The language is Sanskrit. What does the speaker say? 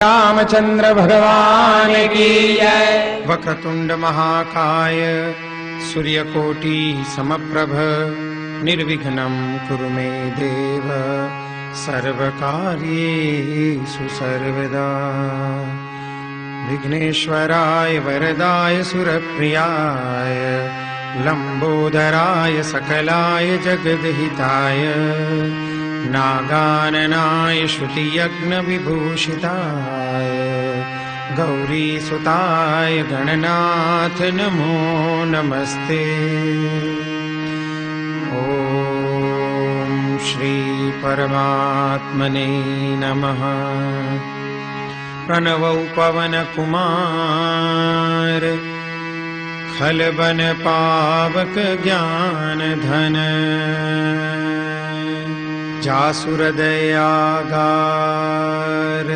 रामचंद्र भगवान की जय। वक्रतुंड महाकाय सूर्यकोटि समप्रभ निर्विघ्नं कुरु मे देव सर्वकार्येषु सर्वदा। विघ्नेश्वराय वरदाय सुरप्रियाय लंबोदराय सकलाय जगद्हिताय नागाननाय श्रुतियज्ञविभूषिताय गौरीसुताय गणनाथ नमो नमस्ते। ॐ श्री परमात्मने नमः। प्रणवौ पवन कुमार खलबन पावक ज्ञान धन जासुर दयागार